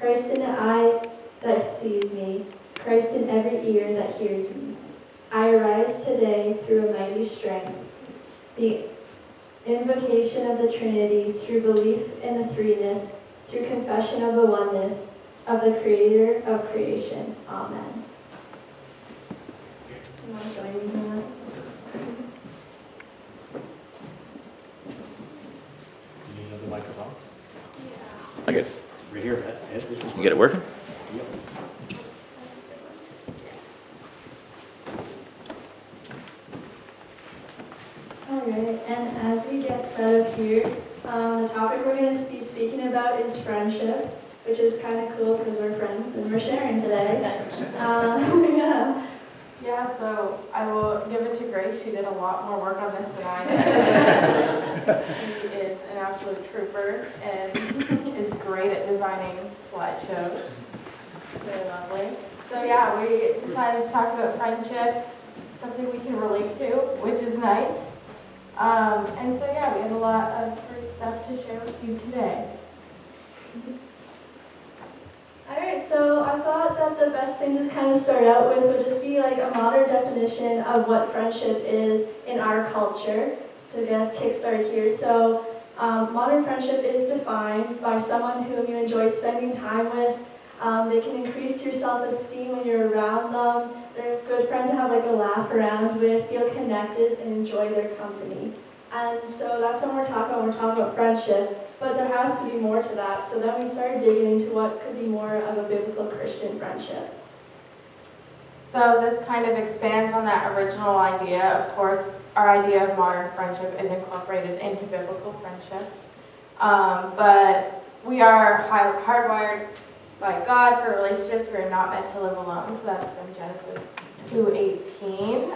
Christ in the eye that sees me, Christ in every ear that hears me. I arise today through a mighty strength, the invocation of the Trinity, through belief in the threeness, through confession of the oneness of the Creator of creation. Amen. You want to join me in that? You need another microphone? I get, Right here. you get it working? Yep. Alright, and as we get set up here, the topic we're going to be speaking about is friendship, which is kind of cool because we're friends and we're sharing today. Yeah. Yeah, so I will give it to Grace. She did a lot more work on this than I did. She is an absolute trooper and is great at designing slideshows. Very lovely. So yeah, we decided to talk about friendship, something we can relate to, which is nice. And so yeah, we have a lot of great stuff to share with you today. Alright, so I thought that the best thing to kind of start out with would just be like a modern definition of what friendship is in our culture. So I guess kickstart here. So modern friendship is defined by someone whom you enjoy spending time with. They can increase your self-esteem when you're around them. They're a good friend to have like a laugh around with, feel connected, and enjoy their company. And so that's what we're talking about. We're talking about friendship. But there has to be more to that. So then we started digging into what could be more of a biblical Christian friendship. So this kind of expands on that original idea. Of course, our idea of modern friendship is incorporated into biblical friendship. But we are hardwired by God for relationships. We are not meant to live alone. So that's from Genesis 2:18.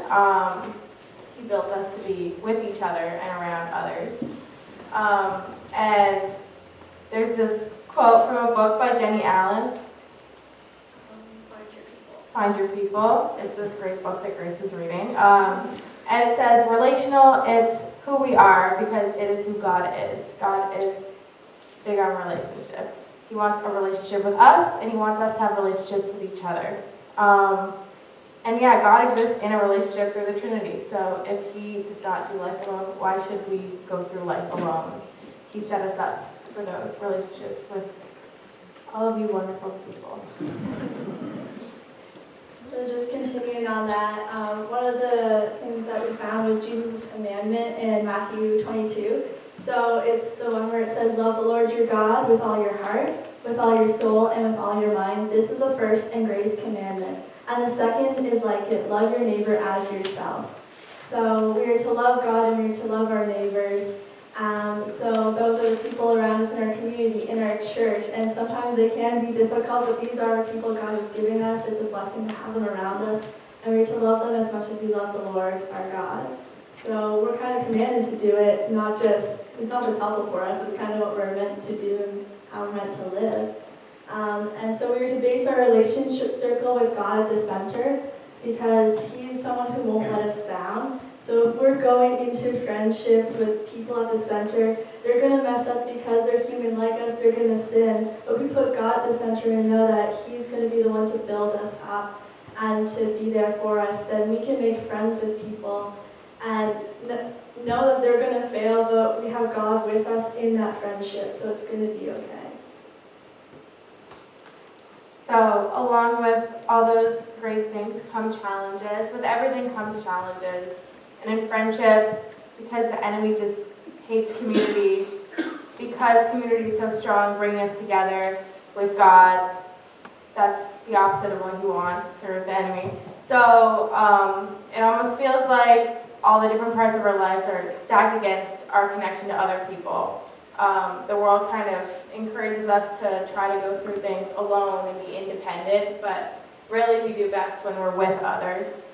He built us to be with each other and around others. And there's this quote from a book by Jenny Allen, Find Your People. It's this great book that Grace was reading. And it says, relational, it's who we are because it is who God is. God is big on relationships. He wants a relationship with us, and he wants us to have relationships with each other. And yeah, God exists in a relationship through the Trinity. So if he does not do life alone, why should we go through life alone? He set us up for those relationships with all of you wonderful people. So just continuing on that, one of the things that we found was Jesus' commandment in Matthew 22. So it's the one where it says, love the Lord your God with all your heart, with all your soul, and with all your mind. This is the first and greatest commandment. And the second is like it, love your neighbor as yourself. So we are to love God and we are to love our neighbors. So those are the people around us in our community, in our church, and sometimes they can be difficult, but these are people God is giving us. It's a blessing to have them around us, and we're to love them as much as we love the Lord, our God. So we're kind of commanded to do it, it's not just helpful for us, it's kind of what we're meant to do and how we're meant to live. And so we're to base our relationship circle with God at the center, because He's someone who won't let us down. So if we're going into friendships with people at the center, they're going to mess up because they're human like us, they're going to sin. But we put God at the center and know that He's going to be the one to build us up and to be there for us, then we can make friends with people and know that they're going to fail, but we have God with us in that friendship, so it's going to be okay. So along with all those great things come challenges. With everything comes challenges. And in friendship, because the enemy just hates community, because community is so strong, bringing us together with God, that's the opposite of what he wants, or the enemy. So it almost feels like all the different parts of our lives are stacked against our connection to other people. The world kind of encourages us to try to go through things alone and be independent, but really we do best when we're with others.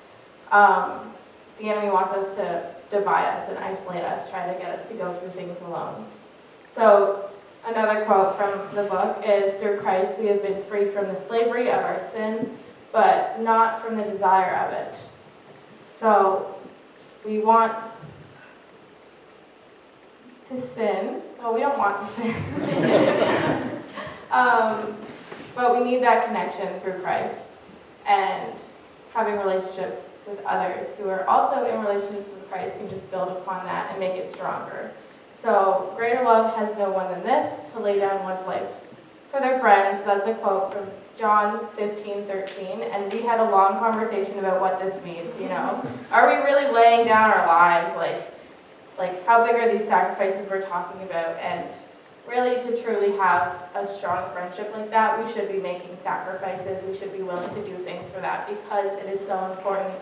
The enemy wants us to divide us and isolate us, try to get us to go through things alone. So another quote from the book is, through Christ we have been freed from the slavery of our sin, but not from the desire of it. So we want to sin. Well, we don't want to sin. But we need that connection through Christ and having relationships with others who are also in relationships with Christ can just build upon that and make it stronger. So, greater love has no one than this, to lay down one's life for their friends. That's a quote from John 15:13, and we had a long conversation about what this means, you know. Are we really laying down our lives? Like how big are these sacrifices we're talking about? And really, to truly have a strong friendship like that, we should be making sacrifices. We should be willing to do things for that because it is so important.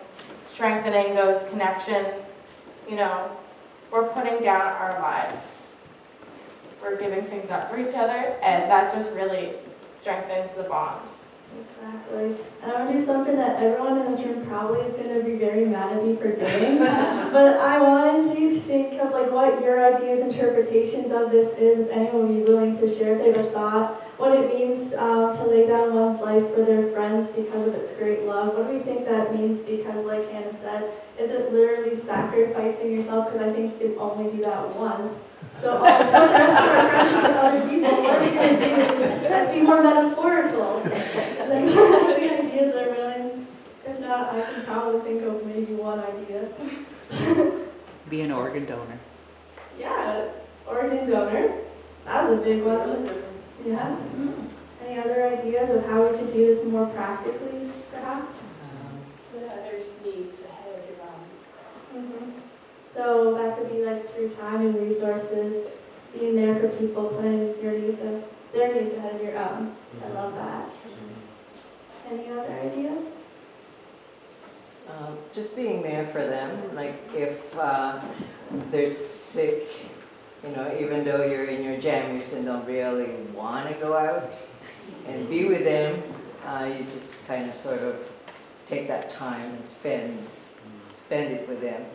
Strengthening those connections, you know, we're putting down our lives. We're giving things up for each other, and that just really strengthens the bond. Exactly. And I'm going to do something that everyone in this room probably is going to be very mad at me for doing. But I wanted you to think of like what your ideas, interpretations of this is, if anyone would be willing to share if they have a thought, what it means to lay down one's life for their friends because of its great love. What do we think that means? Because like Hannah said, is it literally sacrificing yourself? Because I think you can only do that once. So all the rest of our friendship with other people, what are we going to do? That'd be more metaphorical. Does anyone have any ideas they're willing? If not, I can probably think of maybe one idea. Be an organ donor. Yeah, organ donor. That was a big one. Yeah. Any other ideas of how we could do this more practically, perhaps? Put others' needs ahead of your own. So that could be like through time and resources, being there for people, putting their needs ahead of your own. I love that. Any other ideas? Just being there for them, like if they're sick, you know, even though you're in your jammies and don't really want to go out and be with them, you just kind of sort of take that time and spend it with them,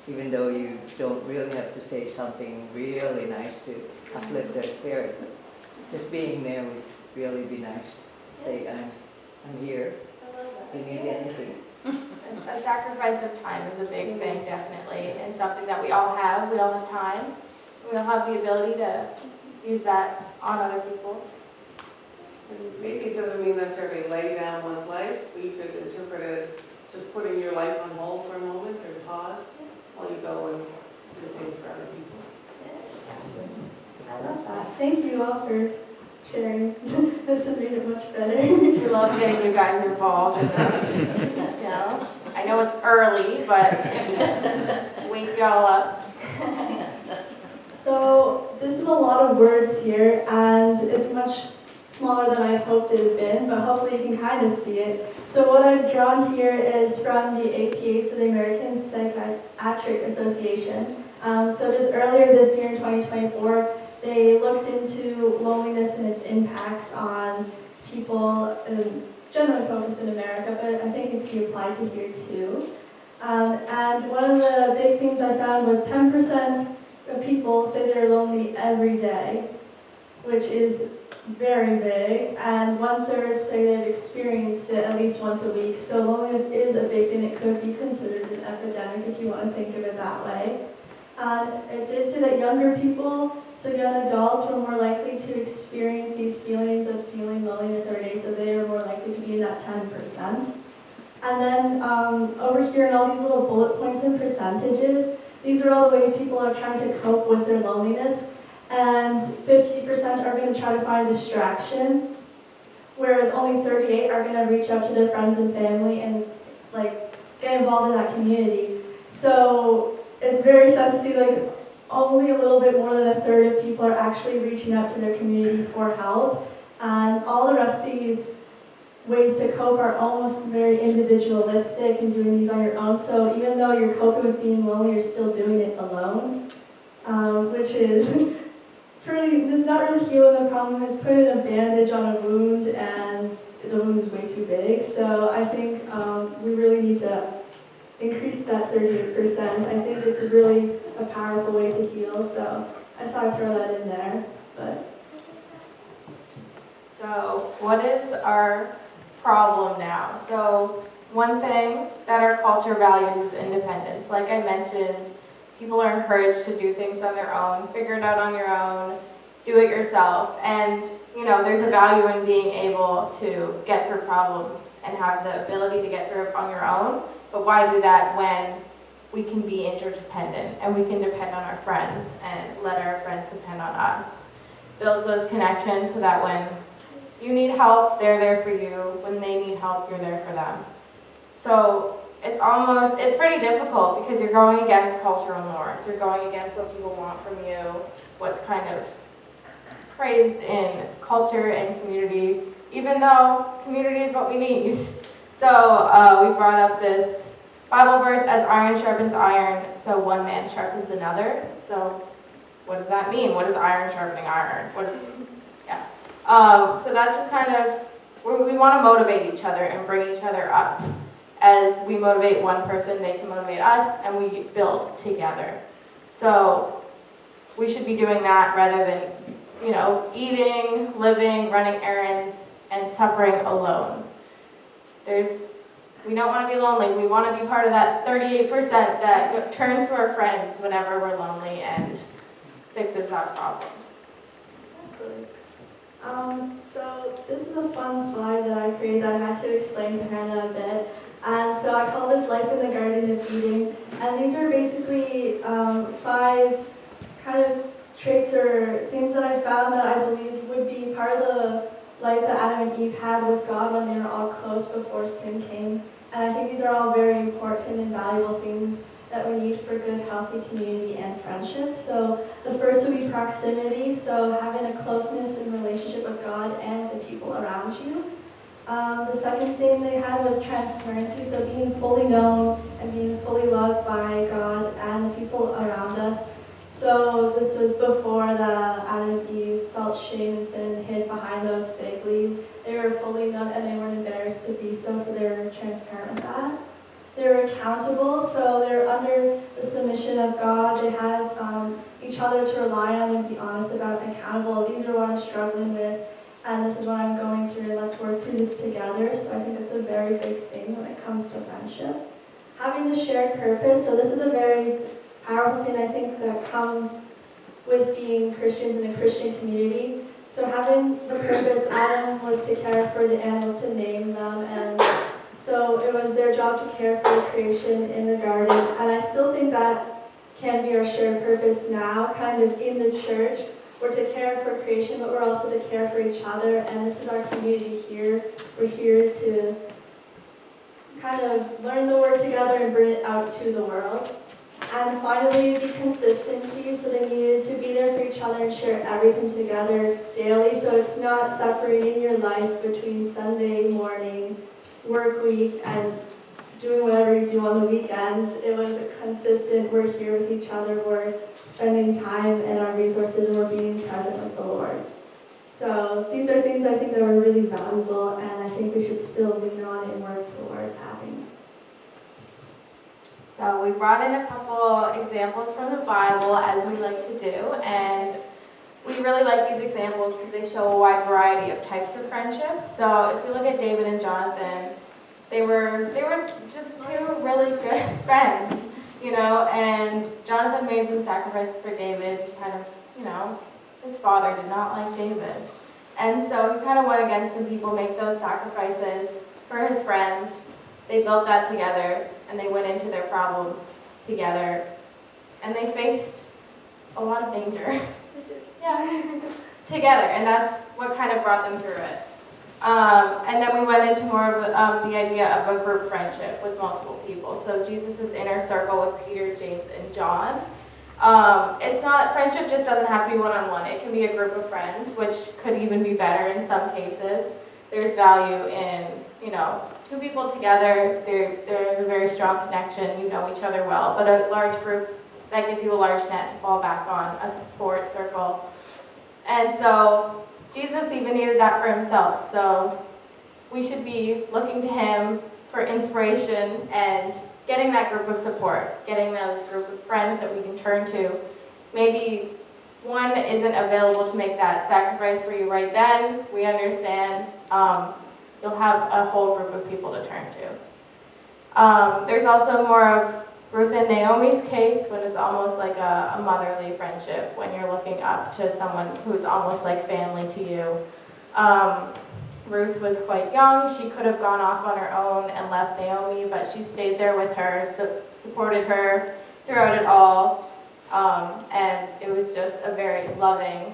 even though you don't really have to say something really nice to uplift their spirit. But just being there would really be nice. Say, I'm here. If you need anything. A sacrifice of time is a big thing, definitely, and something that we all have. We all have time. We all have the ability to use that on other people. And maybe it doesn't mean necessarily lay down one's life, but you could interpret it as just putting your life on hold for a moment or pause while you go and do things for other people. I love that. Thank you all for sharing. This has made it much better. We love getting you guys involved in this. You know, I know it's early, but wake y'all up. So this is a lot of words here, and it's much smaller than I had hoped it had been, but hopefully you can kind of see it. So what I've drawn here is from the APA, so the American Psychiatric Association. So just earlier this year in 2024, they looked into loneliness and its impacts on people, generally focused in America, but I think it can be applied to here too. And one of the big things I found was 10% of people say they're lonely every day, which is very big, and 1/3 say they've experienced it at least once a week. So loneliness is a big thing. It could be considered an epidemic if you want to think of it that way. And it did say that younger people, so young adults, were more likely to experience these feelings of feeling loneliness every day, so they are more likely to be in that 10%. And then over here in all these little bullet points and percentages, these are all the ways people are trying to cope with their loneliness. And 50% are going to try to find distraction, whereas only 38% are going to reach out to their friends and family and like get involved in that community. So it's very sad to see like only a little bit more than 1/3 of people are actually reaching out to their community for help. And all the rest of these ways to cope are almost very individualistic and doing these on your own. So even though you're coping with being lonely, you're still doing it alone, which is it's not really healing the problem. It's putting a bandage on a wound, and the wound is way too big. So I think we really need to increase that 38%. I think it's really a powerful way to heal. So I just thought I'd throw that in there. But So what is our problem now? So one thing that our culture values is independence. Like I mentioned, people are encouraged to do things on their own, figure it out on your own, do it yourself. And, you know, there's a value in being able to get through problems and have the ability to get through it on your own. But why do that when we can be interdependent and we can depend on our friends and let our friends depend on us? Builds those connections so that when you need help, they're there for you. When they need help, you're there for them. So it's pretty difficult because you're going against cultural norms. You're going against what people want from you, what's kind of praised in culture and community, even though community is what we need. So we brought up this Bible verse, as iron sharpens iron, so one man sharpens another. So what does that mean? What is iron sharpening iron? So that's just kind of, we want to motivate each other and bring each other up. As we motivate one person, they can motivate us, and we build together. So we should be doing that rather than, you know, eating, living, running errands, and suffering alone. We don't want to be lonely. We want to be part of that 38% that turns to our friends whenever we're lonely and fixes that problem. Exactly. So this is a fun slide that I created that I had to explain to Hannah a bit. And so I call this Life in the Garden of Eden. And these are basically 5 kind of traits or things that I found that I believe would be part of the life that Adam and Eve had with God when they were all close before sin came. And I think these are all very important and valuable things that we need for good, healthy community and friendship. So the first would be proximity, so having a closeness in relationship with God and the people around you. The second thing they had was transparency, so being fully known and being fully loved by God and the people around us. So this was before Adam and Eve felt shame and sin and hid behind those fig leaves. They were fully known and they weren't embarrassed to be so they were transparent with that. They were accountable, so they were under the submission of God. They had each other to rely on and be honest about and accountable. These are what I'm struggling with, and this is what I'm going through, and let's work through this together. So I think that's a very big thing when it comes to friendship. Having a shared purpose, so this is a very powerful thing I think that comes with being Christians in a Christian community. So having the purpose, Adam was to care for the animals, to name them, and so it was their job to care for the creation in the garden. And I still think that can be our shared purpose now, kind of in the church. We're to care for creation, but we're also to care for each other, and this is our community here. We're here to kind of learn the word together and bring it out to the world. And finally, the consistency, so they needed to be there for each other and share everything together daily, so it's not separating your life between Sunday morning, work week, and doing whatever you do on the weekends. It was a consistent, we're here with each other, we're spending time and our resources, and we're being present with the Lord. So these are things I think that were really valuable, and I think we should still lean on and work towards having. So we brought in a couple examples from the Bible, as we like to do, and we really like these examples because they show a wide variety of types of friendships. So if we look at David and Jonathan, they were just 2 really good friends, you know, and Jonathan made some sacrifices for David. He kind of, you know, his father did not like David. And so he kind of went against some people, make those sacrifices for his friend. They built that together, and they went into their problems together, and they faced a lot of danger. Yeah, together, and that's what kind of brought them through it. And then we went into more of the idea of a group friendship with multiple people. So Jesus' inner circle with Peter, James, and John. It's not, friendship just doesn't have to be one-on-one. It can be a group of friends, which could even be better in some cases. There's value in, you know, 2 people together, there's a very strong connection, you know each other well, but a large group, that gives you a large net to fall back on, a support circle. And so Jesus even needed that for himself, so we should be looking to him for inspiration and getting that group of support, getting those group of friends that we can turn to. Maybe one isn't available to make that sacrifice for you right then, we understand. You'll have a whole group of people to turn to. There's also more of Ruth and Naomi's case, when it's almost like a motherly friendship, when you're looking up to someone who's almost like family to you. Ruth was quite young. She could have gone off on her own and left Naomi, but she stayed there with her, supported her throughout it all. And it was just a very loving,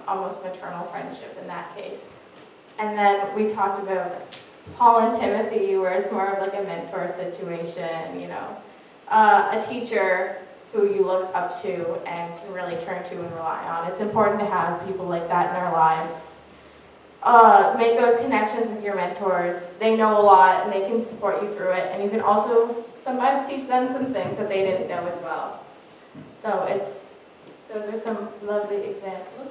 almost maternal friendship in that case. And then we talked about Paul and Timothy, where it's more of like a mentor situation, you know, a teacher who you look up to and can really turn to and rely on. It's important to have people like that in our lives. Make those connections with your mentors. They know a lot and they can support you through it, and you can also sometimes teach them some things that they didn't know as well. So those are some lovely examples.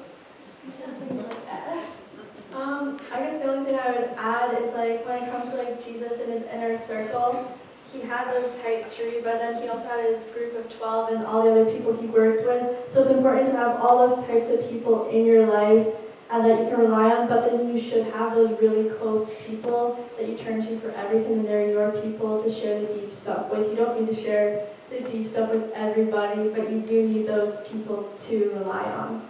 I guess the only thing I would add is like when it comes to like Jesus and his inner circle, he had those tight three, but then he also had his group of 12 and all the other people he worked with. So it's important to have all those types of people in your life and that you can rely on, but then you should have those really close people that you turn to for everything, and they're your people to share the deep stuff with. You don't need to share the deep stuff with everybody, but you do need those people to rely on.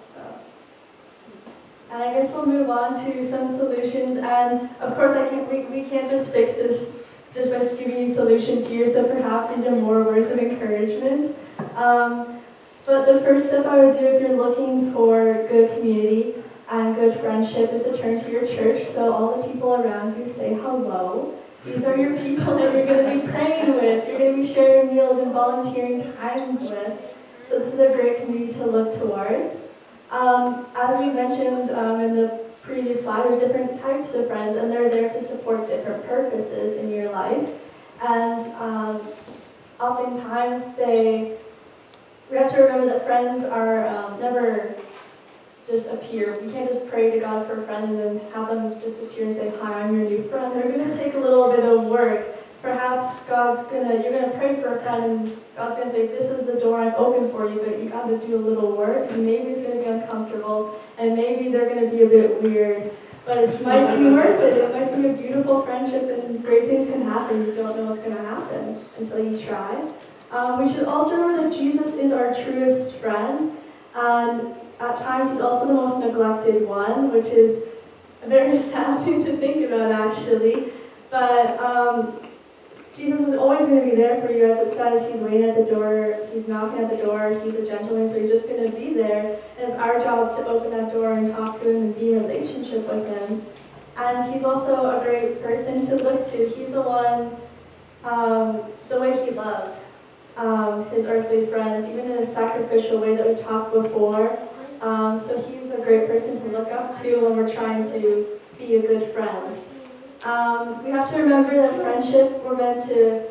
And I guess we'll move on to some solutions. And of course, we can't just fix this just by giving you solutions here. So perhaps these are more words of encouragement. But the first step I would do if you're looking for good community and good friendship is to turn to your church. So all the people around you say hello. These are your people that you're going to be praying with. You're going to be sharing meals and volunteering times with. So this is a great community to look towards. As we mentioned in the previous slide, there's different types of friends, and they're there to support different purposes in your life. And oftentimes we have to remember that friends are never just appear. We can't just pray to God for a friend and then have them just appear and say, "Hi, I'm your new friend." They're going to take a little bit of work. Perhaps you're gonna pray for a friend and God's gonna say, "This is the door I'm open for you," but you got to do a little work, and maybe it's gonna be uncomfortable, and maybe they're gonna be a bit weird, but it might be worth it. It might be a beautiful friendship, and great things can happen. You don't know what's gonna happen until you try. We should also remember that Jesus is our truest friend, and at times he's also the most neglected one, which is a very sad thing to think about, actually. But Jesus is always going to be there for you. As it says, he's waiting at the door, he's knocking at the door, he's a gentleman, so he's just going to be there. And it's our job to open that door and talk to him and be in a relationship with him. And he's also a great person to look to. He's the one, the way he loves his earthly friends, even in a sacrificial way that we talked before. So he's a great person to look up to when we're trying to be a good friend. We have to remember that friendship, we're meant to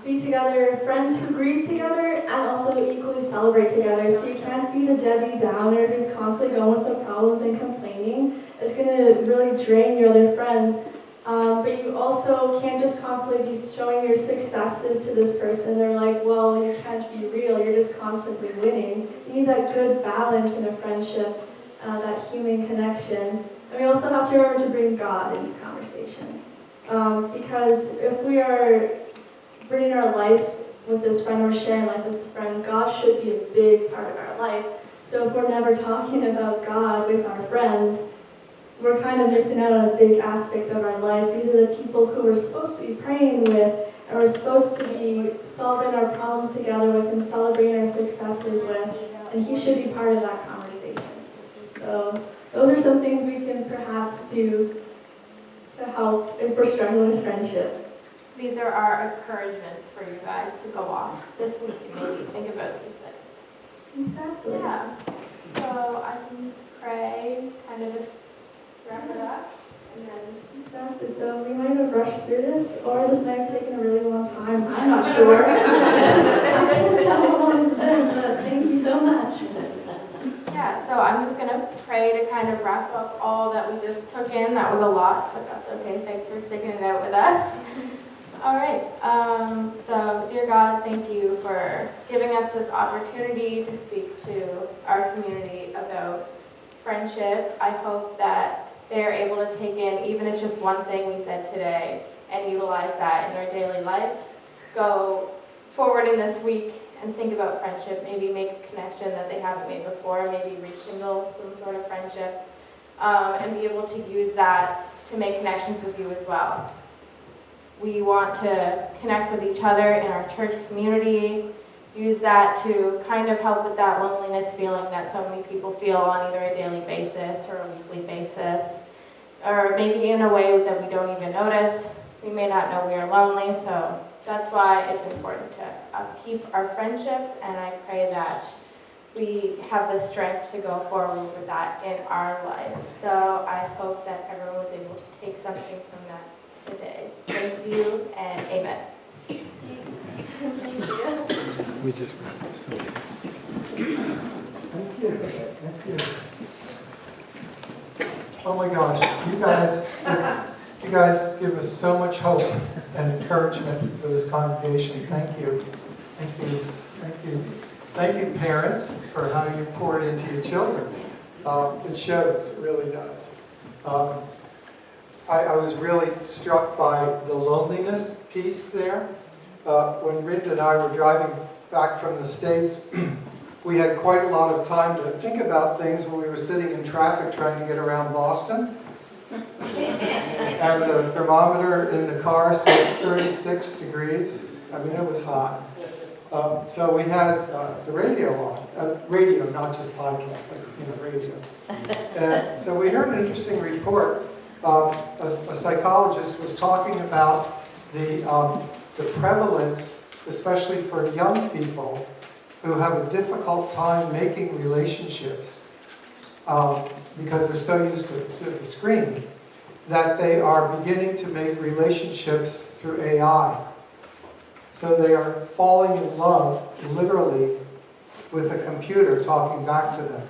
be together, friends who grieve together and also equally celebrate together. So you can't be the Debbie Downer who's constantly going with the problems and complaining. It's going to really drain your other friends. But you also can't just constantly be showing your successes to this person. They're like, "Well, you can't be real, you're just constantly winning." You need that good balance in a friendship, that human connection. And we also have to remember to bring God into conversation. Because if we are bringing our life with this friend, we're sharing life with this friend, God should be a big part of our life. So if we're never talking about God with our friends, we're kind of missing out on a big aspect of our life. These are the people who we're supposed to be praying with, and we're supposed to be solving our problems together with and celebrating our successes with, and he should be part of that conversation. So those are some things we can perhaps do to help if we're struggling with friendship. These are our encouragements for you guys to go off this week and maybe think about these things. Exactly. Yeah. So I can pray, kind of wrap it up, and then Exactly. So we might have rushed through this, or this might have taken a really long time. I'm not sure. I can't tell how long it's been, but thank you so much. yeah. So I'm just gonna pray to kind of wrap up all that we just took in. That was a lot, but that's okay. Thanks for sticking it out with us. All right. So, dear God, thank you for giving us this opportunity to speak to our community about friendship. I hope that they are able to take in, even if it's just one thing we said today, and utilize that in their daily life. Go forward in this week and think about friendship, maybe make a connection that they haven't made before, maybe rekindle some sort of friendship, and be able to use that to make connections with you as well. We want to connect with each other in our church community, use that to kind of help with that loneliness feeling that so many people feel on either a daily basis or a weekly basis, or maybe in a way that we don't even notice. We may not know we are lonely, so that's why it's important to upkeep our friendships, and I pray that we have the strength to go forward with that in our lives. So I hope that everyone was able to take something from that today. Thank you, and amen. Thank you. We just read this. Thank you. Thank you. Oh my gosh, you guys give us so much hope and encouragement for this congregation. Thank you. Thank you. Thank you. Thank you, parents, for how you poured into your children. It shows, it really does. I was really struck by the loneliness piece there. When Rinda and I were driving back from the States, we had quite a lot of time to think about things when we were sitting in traffic trying to get around Boston. And the thermometer in the car said 36 degrees. I mean, it was hot. So we had the radio on. Radio, not just podcast, like, radio. And so we heard an interesting report. A psychologist was talking about the prevalence, especially for young people who have a difficult time making relationships because they're so used to the screen, that they are beginning to make relationships through AI. So they are falling in love, literally, with a computer talking back to them,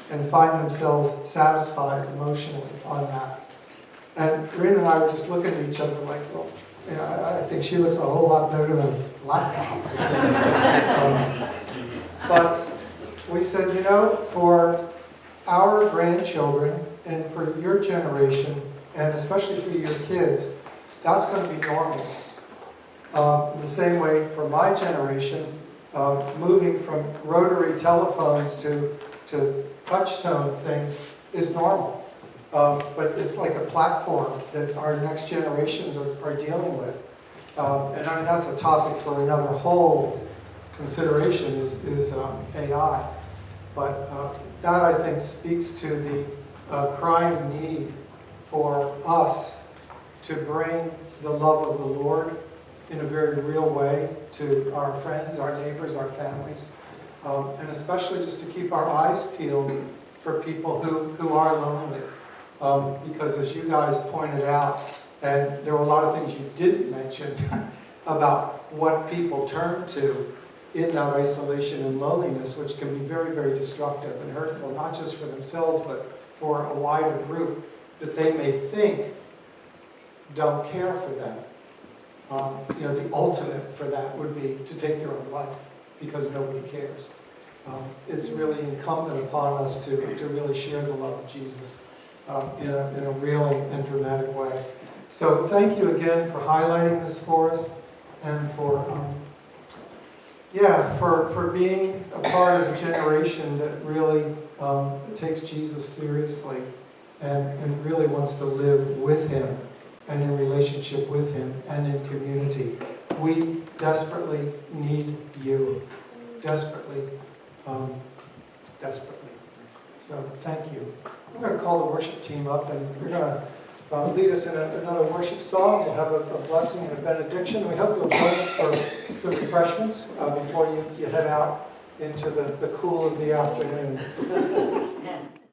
and find themselves satisfied emotionally on that. And Rin and I were just looking at each other like, well, you know, I think she looks a whole lot better than a laptop for sure. But we said, you know, for our grandchildren and for your generation, and especially for your kids, that's going to be normal. The same way for my generation, moving from rotary telephones to touch-tone things is normal. But it's like a platform that our next generations are dealing with. And I mean, that's a topic for another whole consideration is AI. But that, I think, speaks to the crying need for us to bring the love of the Lord in a very real way to our friends, our neighbors, our families. And especially just to keep our eyes peeled for people who are lonely. Because as you guys pointed out, and there were a lot of things you didn't mention about what people turn to in that isolation and loneliness, which can be very, very destructive and hurtful, not just for themselves, but for a wider group that they may think don't care for them. You know, the ultimate for that would be to take their own life because nobody cares. It's really incumbent upon us to really share the love of Jesus in a real and dramatic way. So thank you again for highlighting this for us and for being a part of a generation that really takes Jesus seriously and really wants to live with him and in relationship with him and in community. We desperately need you. Desperately. Desperately. So thank you. I'm going to call the worship team up, and we're going to lead us in another worship song. We'll have a blessing and a benediction. We hope you'll join us for some refreshments before you head out into the cool of the afternoon.